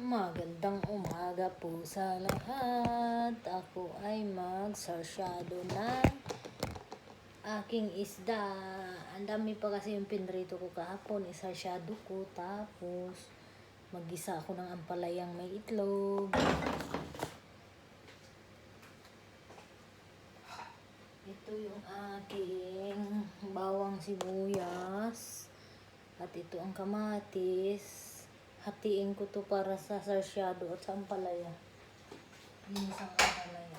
Magandang umaga po sa lahat. Ako ay magsarsyado ng aking isda. Ang dami pa kasi yung pinrito ko kahapon. Isarsyado ko. Tapos maggisa ako ng ampalayang may itlog. Ito yung aking bawang sibuyas. At ito ang kamatis. Hatiin ko to para sa sarsyado at sa ampalaya. Ginisang ampalaya.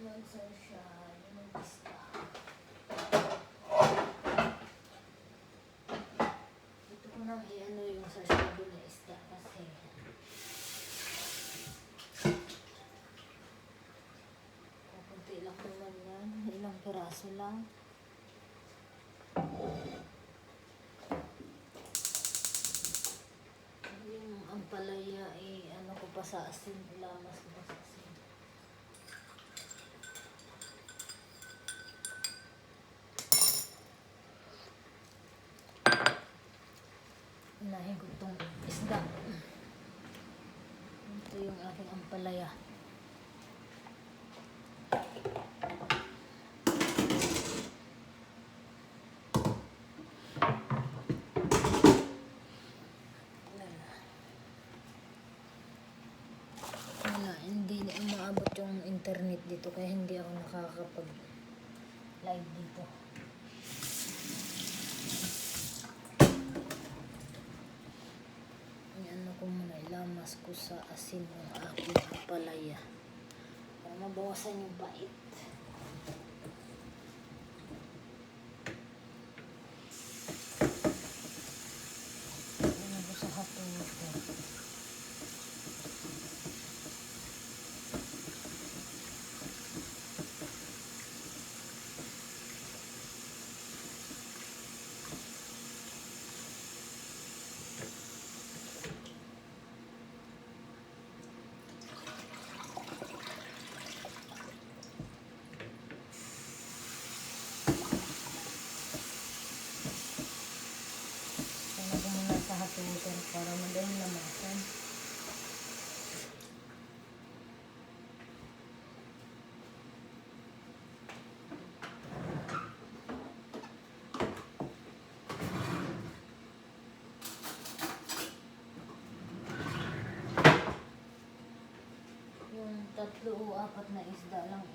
Magsarsyado ng isda. Ito ko nang i-ano yung sarsyado na isda kasi kunti lang naman yan. Ilang piraso lang. Yung ampalaya ano ko pa sa asin. Ilamas ko pa sa asin. Unahin ko itong isda. Ito yung aking ampalaya. Hindi na umaabot yung internet dito kaya hindi ako nakakapag live dito. Ano ko muna, ilamas ko sa asin ng aking ampalaya para mabawasan yung bait. Ano ko sa hapon ito. Sa hatutan para madaling lamasan. Yung 3 o 4 na isda lang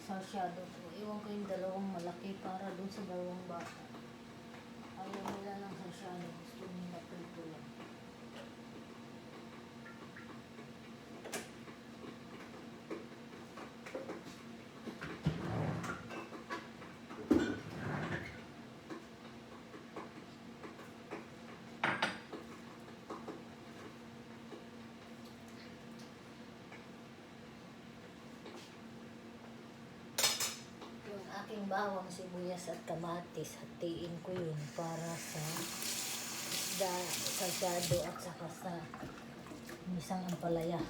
sarsyado ko. Iwan ko yung 2 malaki para dun sa 2 bata. Ayaw nila ng sarsyado. Gusto nila prito lang. Yung aking bawang sibuyas at kamatis, hatiin ko yun para sa isda, sarsyado at saka sa isang ampalaya.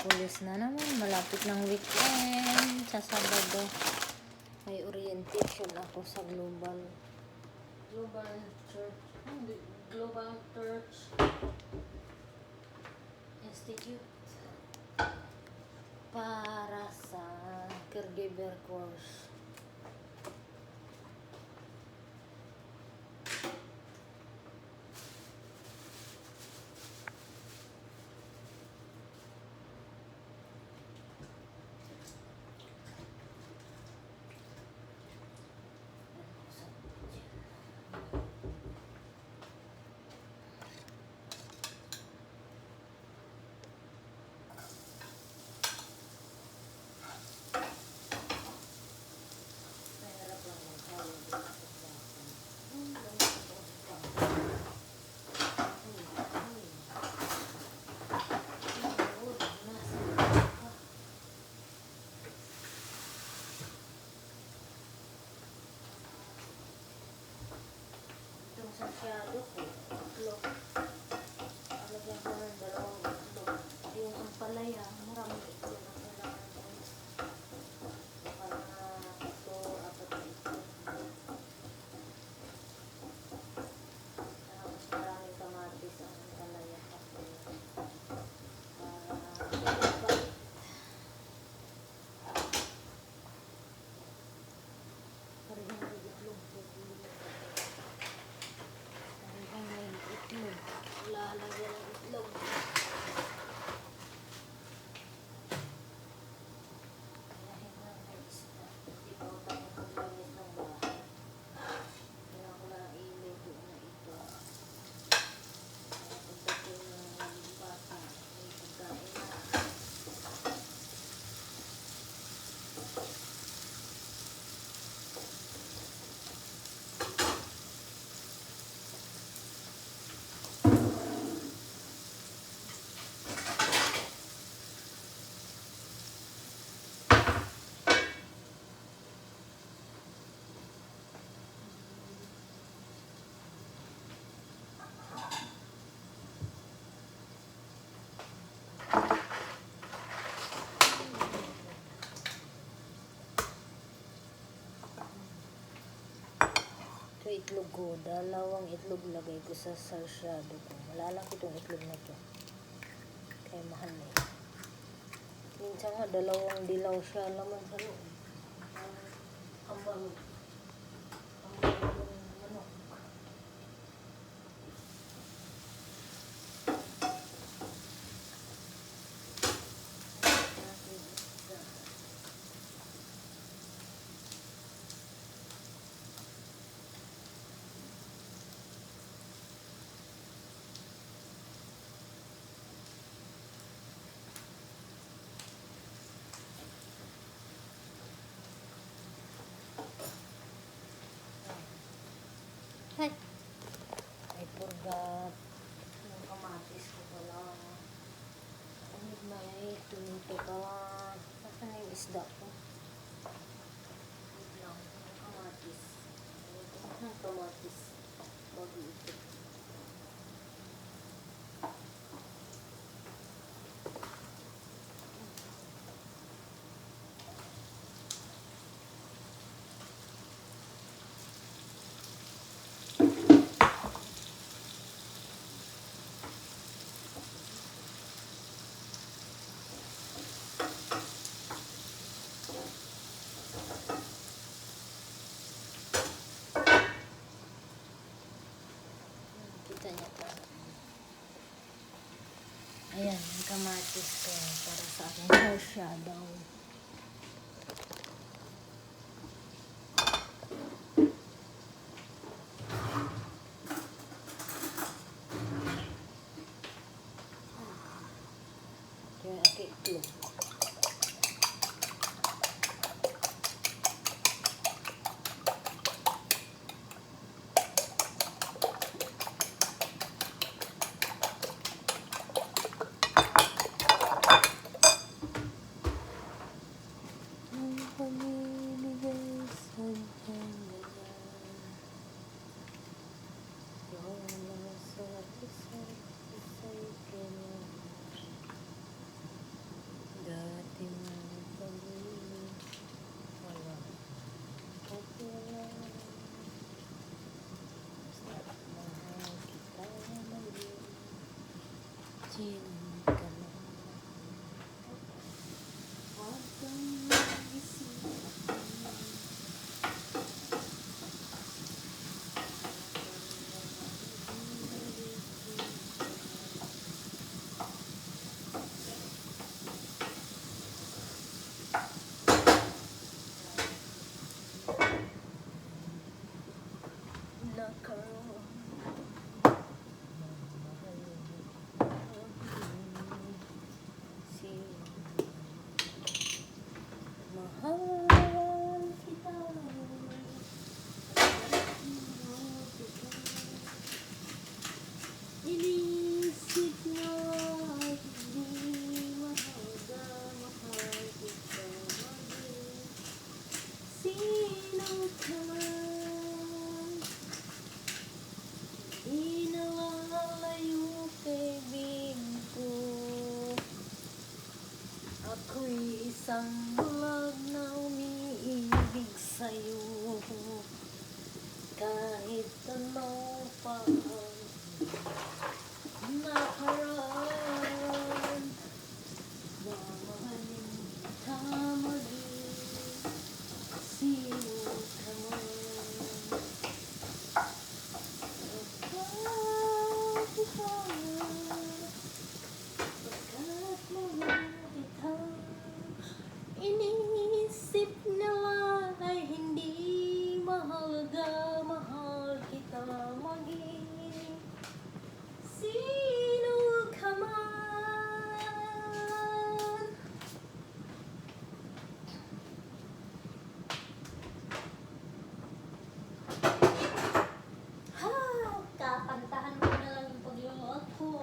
Pulis na naman, malapit ng weekend. Sa Sabado may orientation ako sa Global Church Institute para sa caregiver course. Itong sasyado ko, itlog. Alagyan ko ng 2 itlog. Yung ampalaya, maraming itlog ang kailangan ko. Para na 4 na itlog. Tapos maraming kamatis ang ampalaya. Para lalagyan ng itlog. Kayahin na ng isda. Hindi pa ako tayo maglinis ng bahay. Kailangan ko lang iluto na ito. Para pagdating ng bata, may pagkain na. Ito itlog ko, 2 itlog lagay ko sa sarsyado ko. Malalaki itong itlog na ito. Kaya mahal na ito. Minsan nga 2 dilaw siya laman sa loob. Kambang. Kambang yung manok. Hi. I forgot. Yung kamatis ko pala. May tomato ka. Nasaan na yung isda ko? Wait lang. Yung kamatis. Yung kamatis. Bago ito. Kita niya pa. Ayan, yung kamatis ko para sa aking eyeshadow. Yung aking itlog. ka man, inalalayo kaibig ko. Ako'y isang bulag na umiibig sa'yo. Kahit ano pa ang nakaraan, mamahalin kita maging sino ka man. Pagkat mahal kita, iniisip nila ay hindi mahalaga. Mahal kita maging sino ka man. Ha! Kakantahan mo na lang yung pagluluto.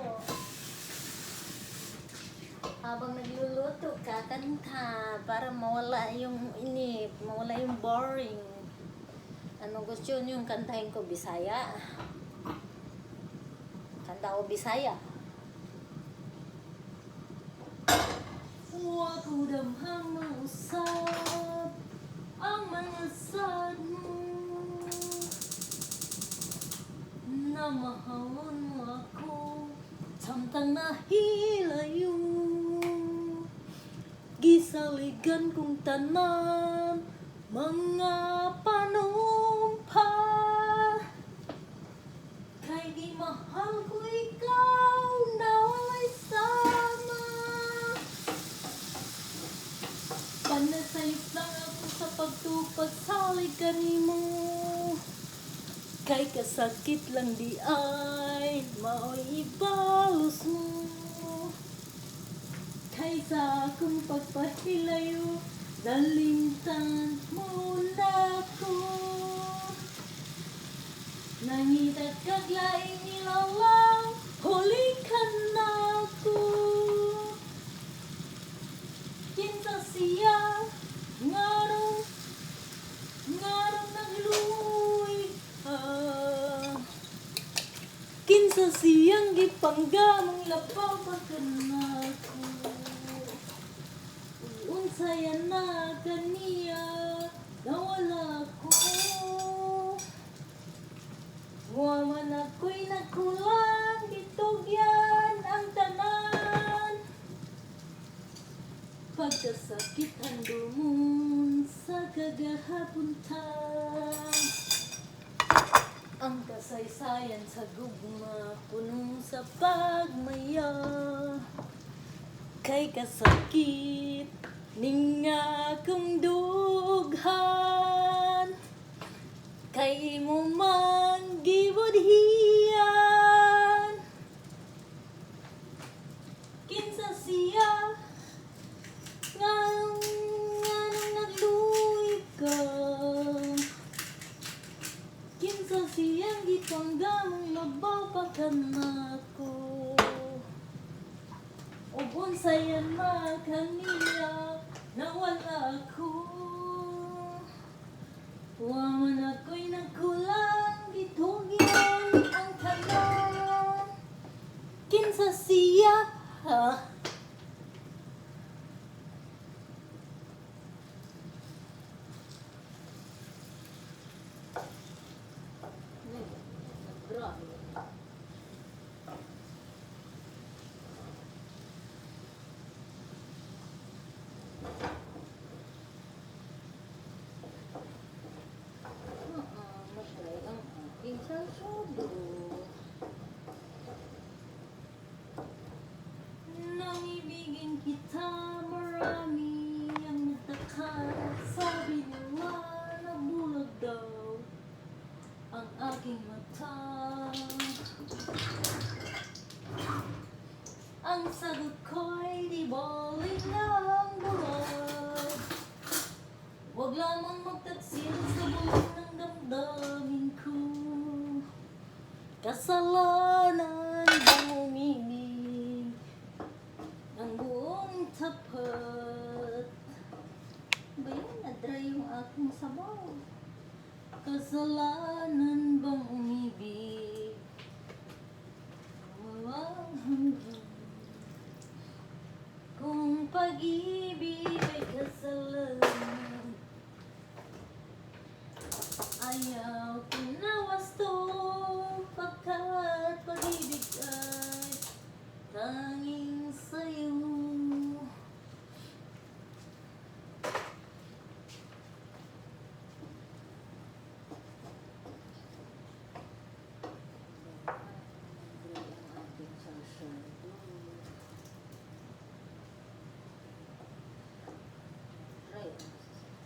Habang nagluluto, kakanta para mawala yung inip, mawala yung boring. Ano gusto nyo yung kantahin ko? Bisaya? Kanta ko Bisaya. Huwag ko damhang mausap ang mga sad mo, na mahalon mo ako samtang nahilayo. Gisaligan kong tanan mga panumpa, kay di mahal ko ikaw na walay sama. Panasayop lang ako sa pagtupad sa liganin mo, kay kasakit lang di ay mao'y ibalos mo. Kaysa akong pagpahilayo, nalimtan mo na ko. Nangitat kaglaing nilalang, hulikan na ko. Kinsa siya, ngarong nagluoy ka. Kinsa siyang gipanggamong labaw pagkana ko. Unsaya na kaniya, nawala ko. Waman ako'y nagkulang, gitugyan ang tanan. Pagkasakit ang dumon sa kagahapuntan, ang kasaysayan sa gugma, puno sa pagmaya. Kay kasakit ning akong dughan, kay imo man gibudhian. Kinsa siya, nganong nagluoy ka. Kinsa siyang gipanggamong labaw pagkana ko. O unsaya na kaniya, nawala ko. Waman ako'y nagkulang, gitugyan ang tanan. Kinsa siya, ha? Grabe. Matay ang aking sasudo. Nang ibigin kita, marami ang nagtaka. Sabi nila na bulag daw ang aking mata. Ang sagot ko'y di balik ng bulag. Huwag lamang magtaksil sa buong ng damdamin ko. Kasalanan bang umibig ng buong tapat? Ba yun, na-dry yung aking sabaw. Kasalanan bang umibig? Walang hanggan. Kung pag-ibig ay kasalanan, ayaw pinawasto, pagkat pag-ibig ay tanging sa'yo.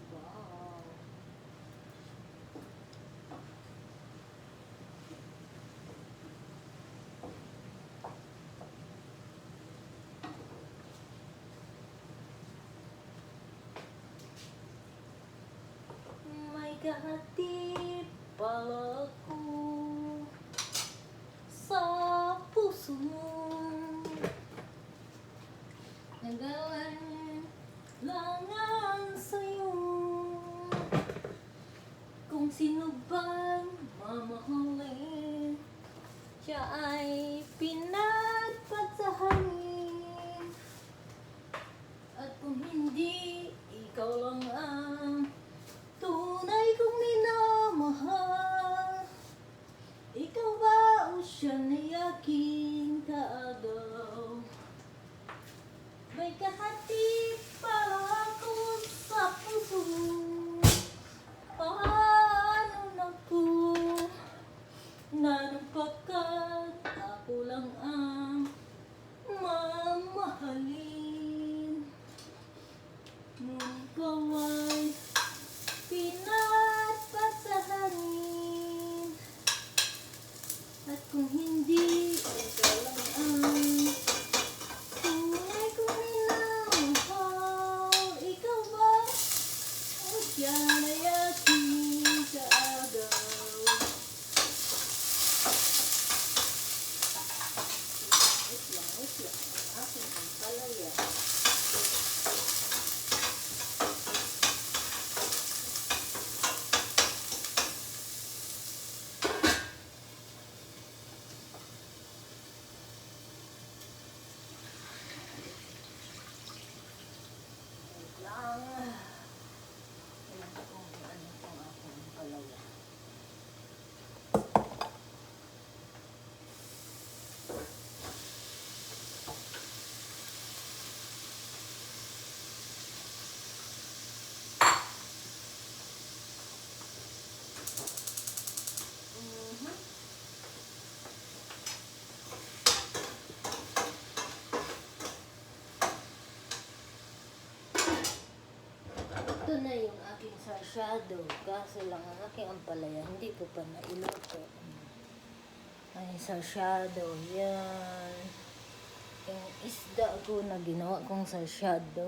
Wow. May kahatid pala ako sa puso mo, nagalan langan sa'yo. Kung sino bang mamahalin, siya ay pinagpad sa hangin. At kung hindi, ikaw lang ang tunay kong minamahal. Ikaw ba o siya na'y aking kaagaw? May kahatid pala ako sa puso. Paano na po nanapagkat ako lang ang mamahalin. Nung ikaw ay pinagpad sa hangin. At kung hindi, ikaw lang ang tunay kong minamahal. Ikaw ba o siya na'y aking kaagaw? Wait lang, ang aking ampalaya. Ito na yung aking sarsyado, kaso lang ang aking ampalaya hindi ko pa nailuto. Ay, sarsyado, yan. Yung isda ko na ginawa kong sarsyado.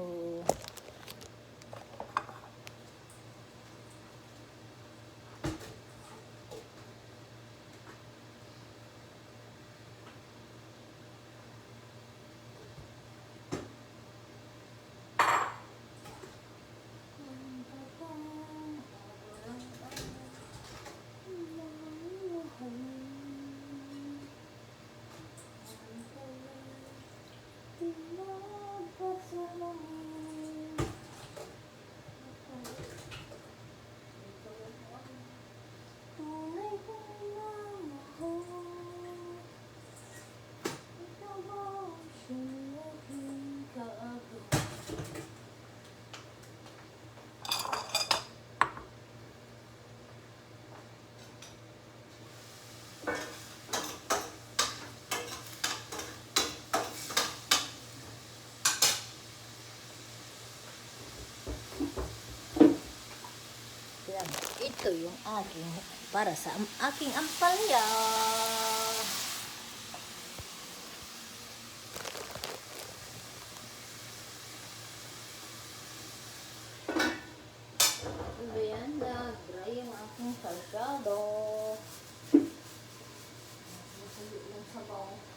Yan. Ito yung aking, para sa aking ampalaya. Ayan, nag-dry yung aking sarsyado. Yung sabaw.